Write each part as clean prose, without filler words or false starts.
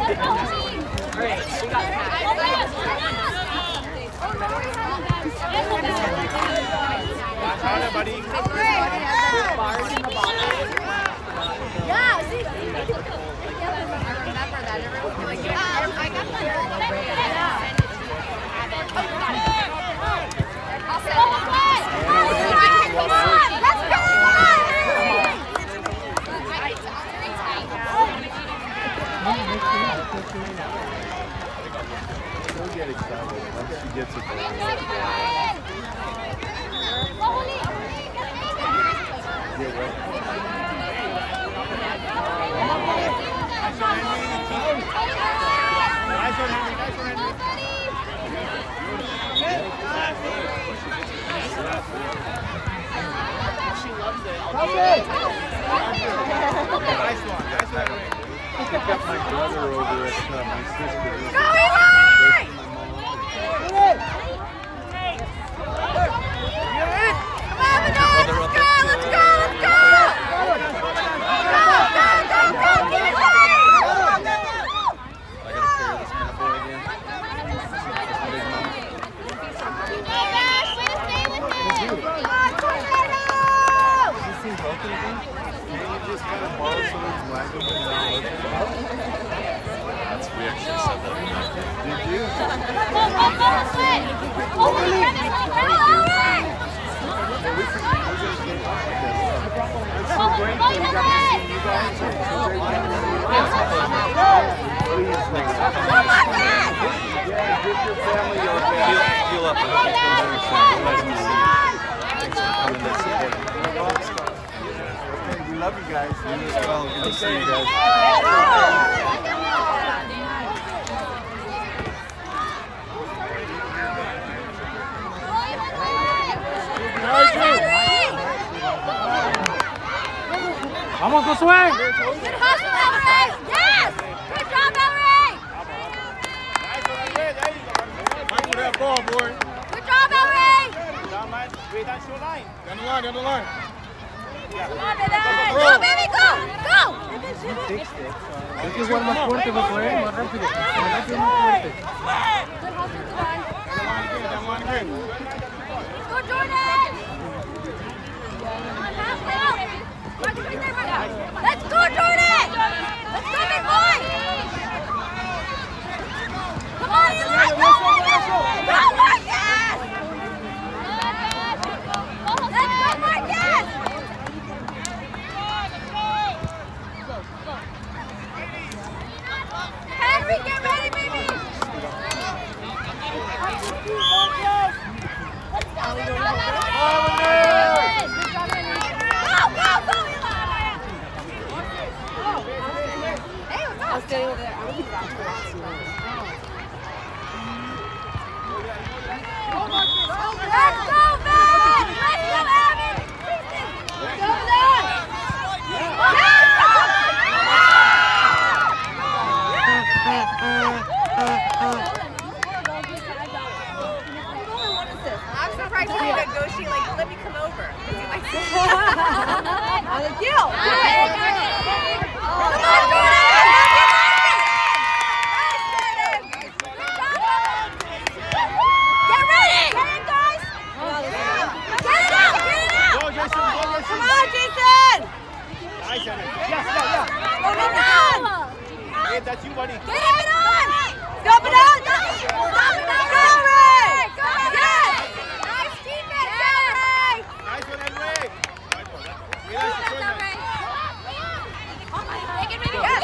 Great. We got that. Got it, buddy. Bars in the bottom. Yeah, see? Remember that. Everyone can like, I got that. Let's go! She'll get excited once she gets it going. Get ready. Nice one, Henry. Nice one, Henry. She loves it. Nice one. Nice one, Henry. I got my brother over at my sister's. Go, Eli! We love you guys. You as well. Good to see you guys. Vamos, Josué! Good hustle, Ellery! Yes! Good job, Ellery! Nice one, Henry. There you go. Fight for that ball, boy. Good job, Ellery! Down line. Straight down your line. Down the line, down the line. Come on, baby! Go, baby, go! Go! Es que igual más fuerte, Josué, más rápido. Más rápido, más fuerte. Good hustle, Jordan. Down line again. Go, Jordan! Let's go, Jordan! Let's go, big boy! Come on, Eli! Go, baby! Go, Marcus! Let's go, Marcus! Henry, get ready, baby! Let's go, Eli! Stay over there. I'm gonna let's go, Van! Let's go, Evan! Let's go, Van! I'm surprised you didn't negotiate, like, let me come over. Thank you! Come on, Jordan! That's you, buddy. Get it on! Stop it out! Stop it out! Go, Ray! Go, yes! Nice defense, Ray! Nice one, Henry. Make it, make it. Yes!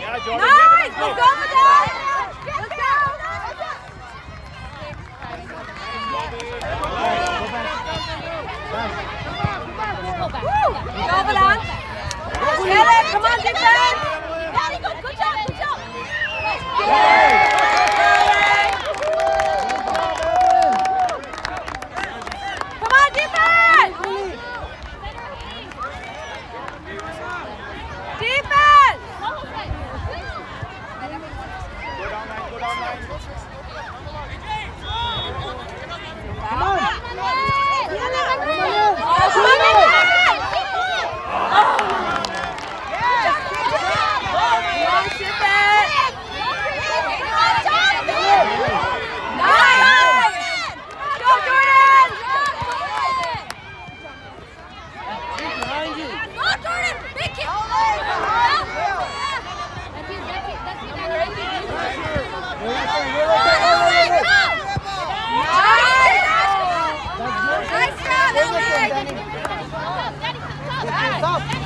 Nice! Let's go, Madonna! Let's go! Woo! Go, Madonna! Get it! Come on, defense! Very good! Good job! Good job! Come on, defense! Defense! Come on.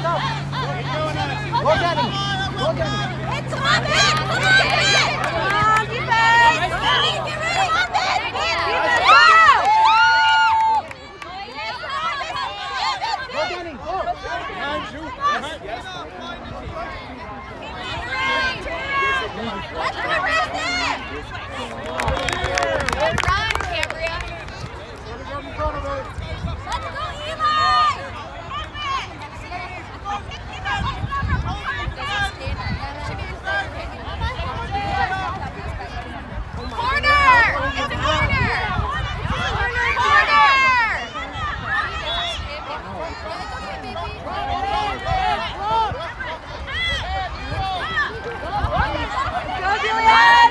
Stop. Go, Danny. Go, Danny. It's coming! Come on, defense! Get ready! Defense, go! Go, Danny. Go. Let's go, race it! Good run, Cambria. Let's go, Eli! Corner! It's a corner! Corner! Go, Julian!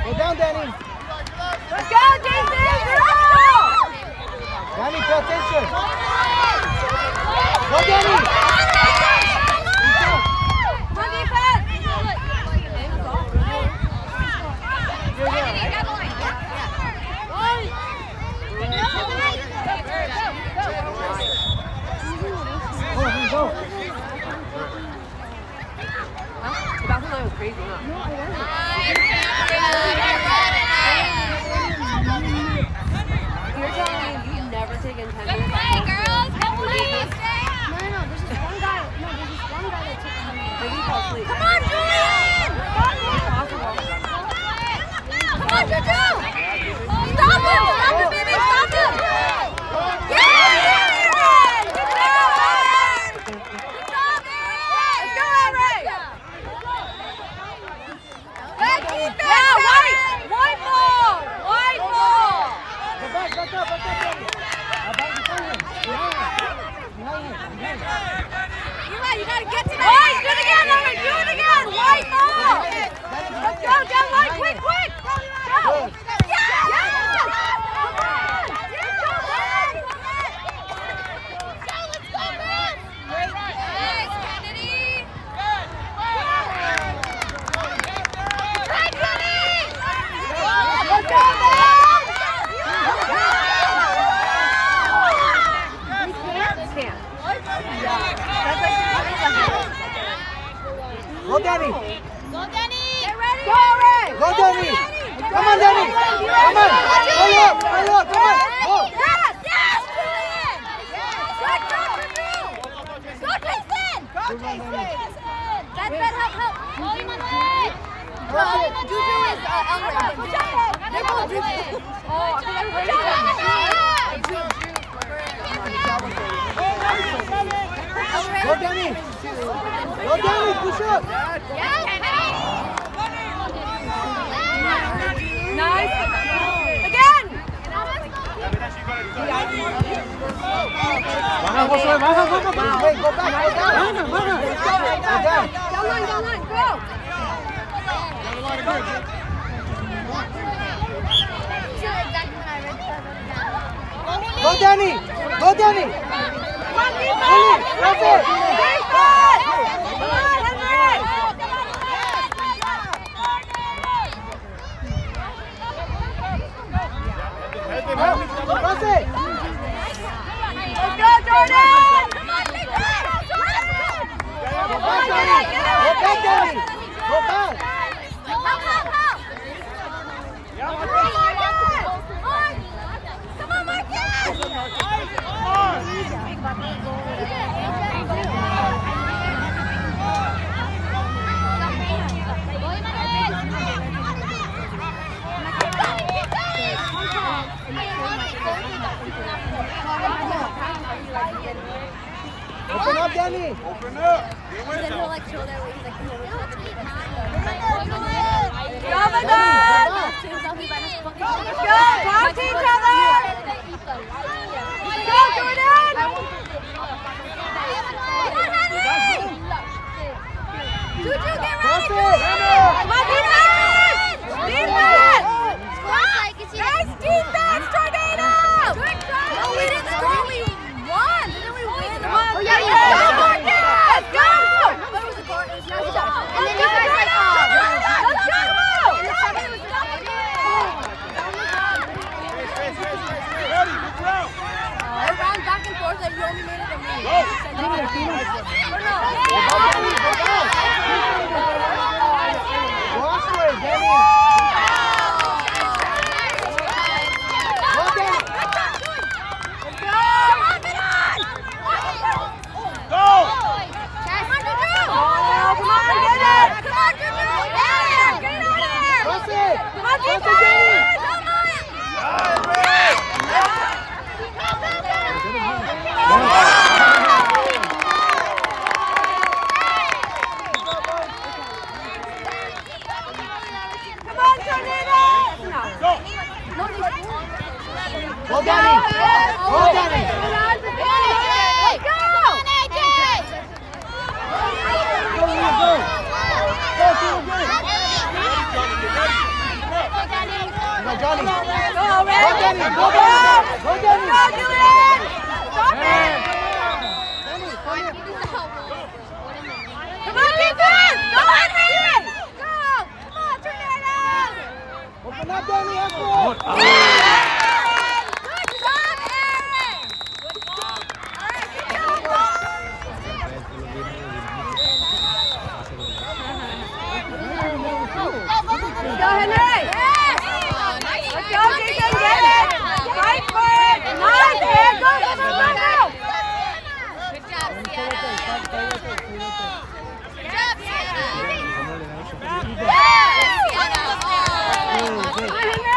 Go down, Danny. Let's go, Jason! Danny, pay attention. Go, Danny. Come on, defense! Go. That was crazy, huh? You're telling me you've never taken 10 minutes? Good play, girls! Good play! No, there's just one guy. No, there's just one guy that took 10 minutes. Maybe he fell asleep. Come on, Julian! Come on, Juju! Stop him! Stop him, baby! Stop him! Yeah! Good job! Good job, Aaron! Let's go, Aaron! Back defense! Yeah, white! White ball! White ball! Go back up, Danny. Back behind him. Eli, you gotta get to that! White! Do it again, Aaron! Do it again! White ball! Let's go, down line! Quick, quick! Go! Go, Danny. Go, Danny! Get ready! Go, Ray! Go, Danny. Come on, Danny. Come on. Follow up. Come on. Go. Yes! Yes, Julian! Good job, Juju! Go, Jason! Go, Jason! That's good. Help. Go, Emmanuel! Juju is Elmer. They're both Juju. Oh, I think everybody's Go, Danny. Go, Danny. Push up. Nice. Again. Baja, Josué. Baja. Wait, go back. Go down. Go down. Down line. Go. Go, Danny. Go, Danny. Come on, defense. That's it. Defense. Come on, Henry. Pass it. Let's go, Jordan. Come on, back, Danny. Go back. Help! Come on, Open up, Danny. Open up. Get with Then them. he'll like show that way he's like, Talk to each other! Go, Jordan! Juju, get Cross ready! it. Come on, defense! Defense! Nice defense, Tornado! No, we didn't score, we won! Didn't we win? Oh, yeah, go, Marquez! Go! But it was a goal, it was not a Let's goal. go! And then you guys like, Let's go! Ready, good job. I ran back and forth and you only made it a me. Go. Cross way, Danny. Go, Danny. Go. Cross it. Cross it, Danny. Go. Go, Danny. Go, Danny. Go, Leo, go. Go, Leo, go. Johnny, get ready. Come on, Johnny. Go, Go, Red! Danny. Go, Danny. Go, Danny. Go, Julian! Stop it! Danny, come here. Come on, defense! Go on, Hayden! Go! Come on, Tornadoes! Open up, Danny. Good Good job, Aaron! Go, Henry! Let's go, Jason, get it! Fight for it! Nice, Aaron! Go, go, go, go, go! Good job, Sienna. Good job, Sienna.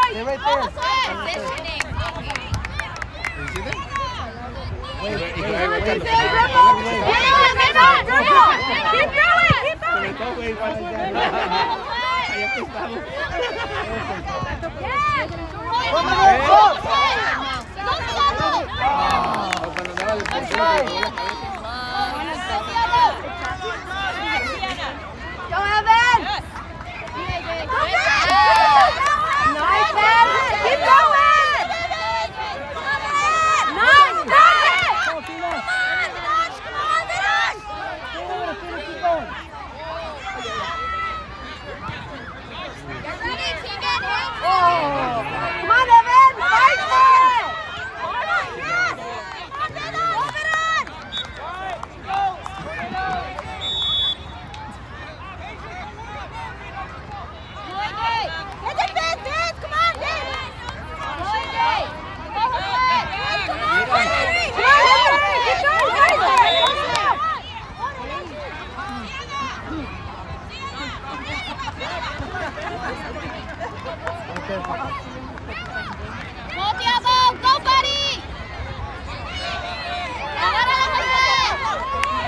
Stay right there. Positioning. Wait. Keep going! Keep going! Go, Evan! Nice, Evan! Keep going! Nice, nice! Come on, Evan! Fight for it! Go, buddy!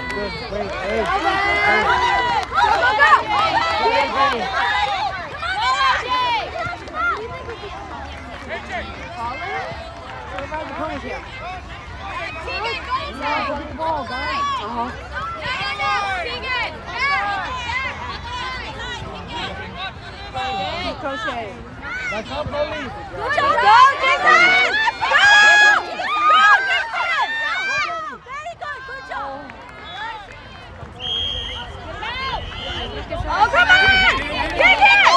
Good. Wait, hey. Crochet. That's up, Molly. Go, Jason! Go! Go, Jason! Very good. Good job. Oh, come on! Dig it!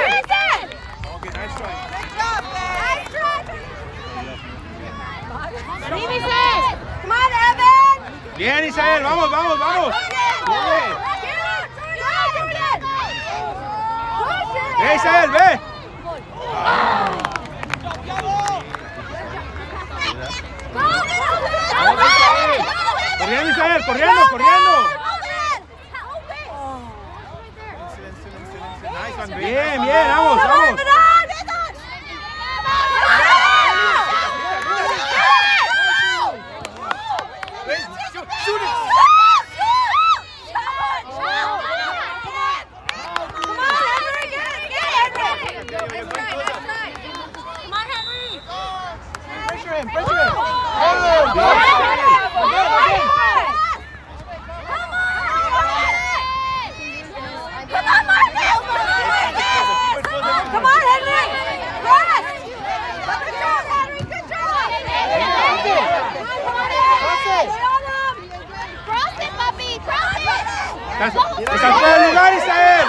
Jason! Okay, nice try. Good job, nice try. Leave says. Come on, Evan! Bien, Isael, vamos, vamos, vamos. Get it! Isael, ve. Corriendo, Isael, corriendo, corriendo. Bien, bien, vamos, vamos. ¡Está fuera del lugar, Isael!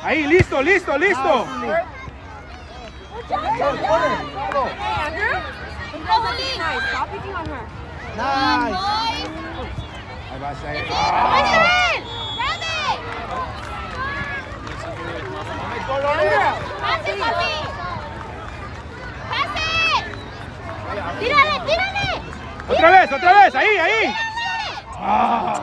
Ahí, listo, listo, listo. Ahí va a ser. ¡Tírale, Otra vez, ahí, ahí. Ah.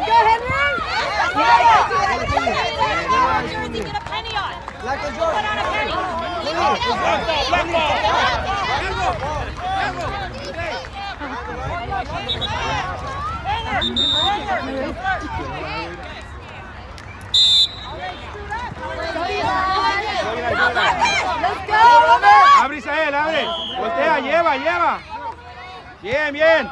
Go, Henry! Get a penny on. Like a Put on a penny. Abre, Isael, abre. Voltea, lleva, lleva. Bien, bien.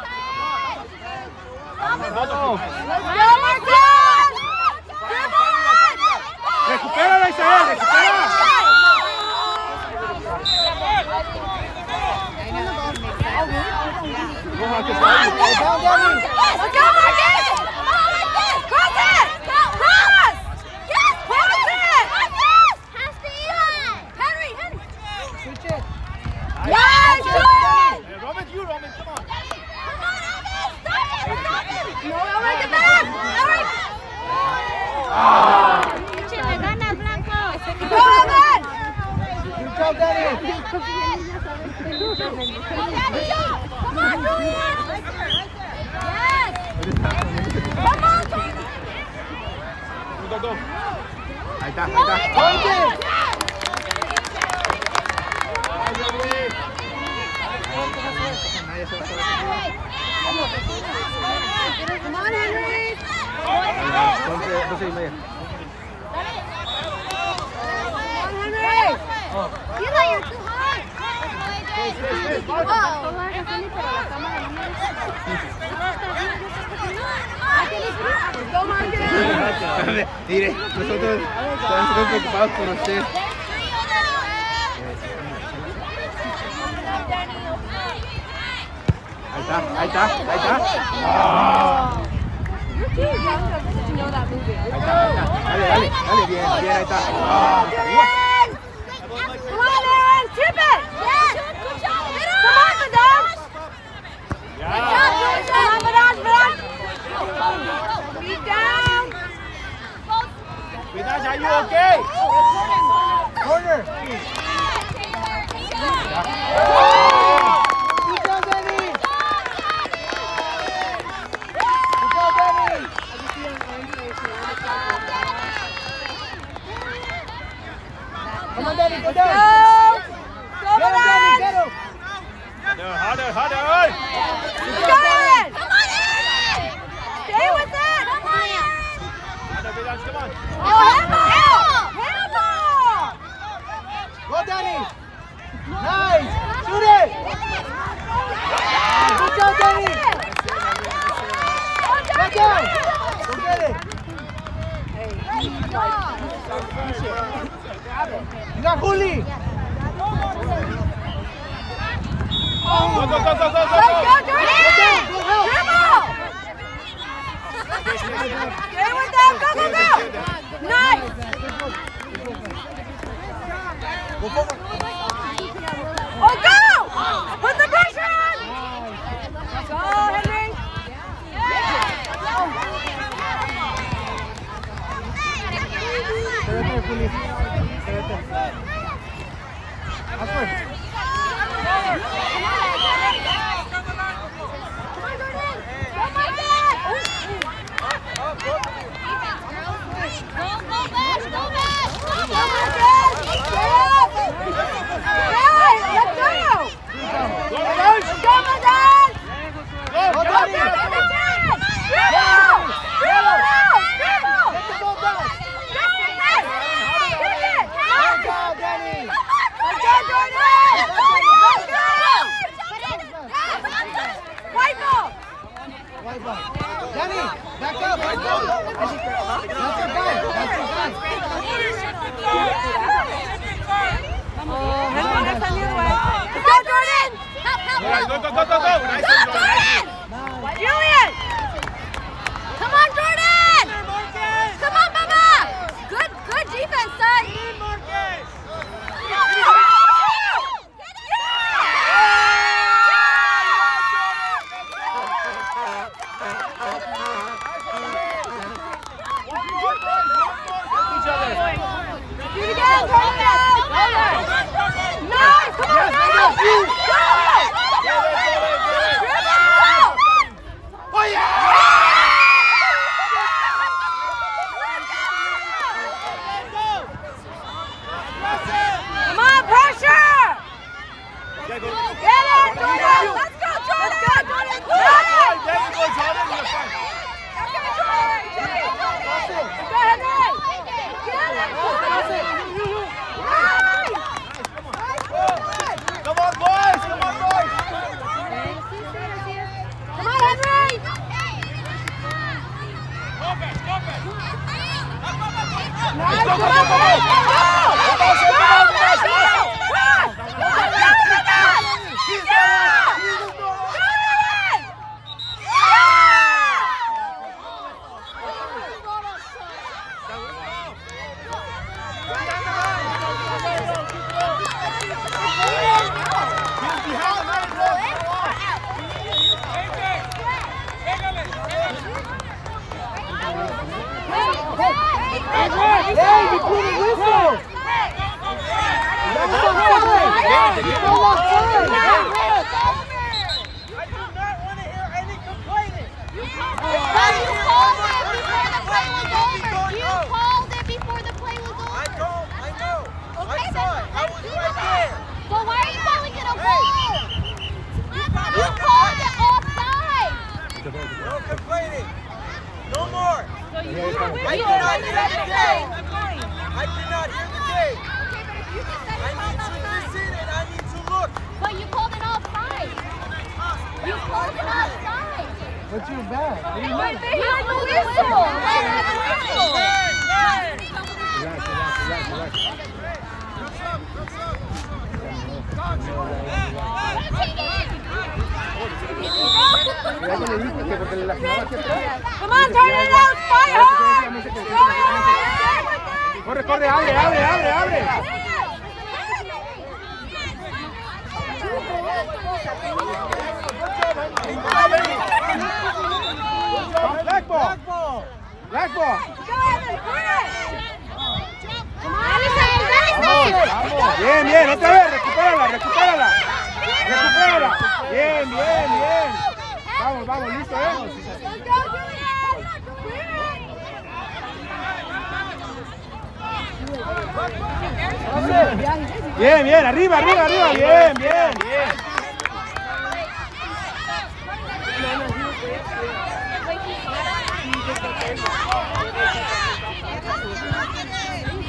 Recupérala, Isael, recupérala. Ahí está, ahí está. Come on, Henry! 12:30. You know you're too high. Go, Marcus! Mire, nosotros estamos preocupados por usted. Ahí está, ahí está, ahí está. You're too young to know that movie. Ahí está, ahí está. Dale, dale, dale, bien, bien, ahí está. Come on, man! Chip it! Come on, Madame! Come on, Madame! Beat down! Vidas, are you okay? Corner. Come on, Danny, go down. Go, Get him, Danny, get him. Harder, harder. Go in. Come on in! Stay with it. Come on in! Come on. Oh, handball. Handball. Go, Danny. Nice. Shoot it. Good job, Danny. Back down. Go get it. You got Huli. Go, go, go, go, go, Let's go. go, Jordan. Dribble. Stay with them. Go, go, go. Nice. Go forward. Oh, go. Put the pressure on. Go, Henry. Stay right there, Huli. Stay right there. That's first. Danny, back up. That's your guy. That's your guy. Henry, next time the other way. Go, Jordan! Help, help, Go, help! go, go, go, go. Nice Go, one, Jordan. Jordan! Julian! Come on, Jordan! Come on, Baba! Good, good defense, son! Each other. Do it again, Jordan! Nice! Come on, go! Oh, yeah! Come on, pressure! Yeah, go. Get it, Jordan! Let's go, Jordan! Jordan! There you go, Jordan. You're fine. Go, Henry! Get it! Come on, boys. Come on, boys. Come on, Henry! Nice, Go, go, come go, on, go, go. Hey, you blew the whistle. What's your bag? What do you mean? They had the whistle! Come on, turn it out! Fight hard! Corre, corre, abre, abre, abre, abre. Black ball. Black ball. Bien, bien, otra vez, recupérala, recupérala. Recupérala. Bien, bien, bien. Vamos, vamos, listo, Bien, bien, arriba, arriba, arriba. Bien, bien.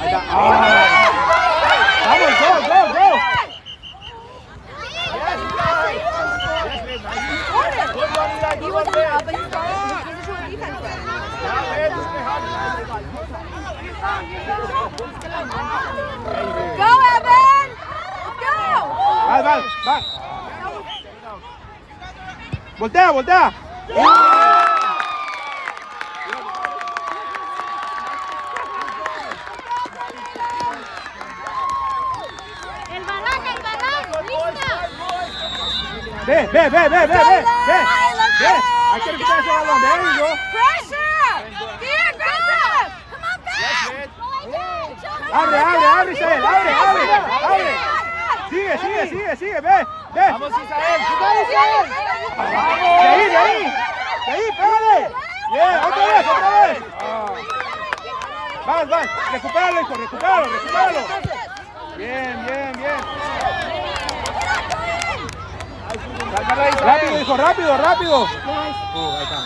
Ahí está. Vamos, go, go, go. He wasn't up, but he's going. He's a defense. Go, Evan! Go! Va. Voltea, voltea. El balón, lista. Ve. Hay que recuperar ese balón. There you go. Pressure! Be aggressive! Come on, back. Abre, Isael, abre. Sigue, ve. Vamos, Isael. De ahí, pégale. Bien, otra vez. Vas. Recupéralo, hijo, recupéralo. Bien. Rápido, hijo, rápido. Ahí está.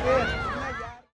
No.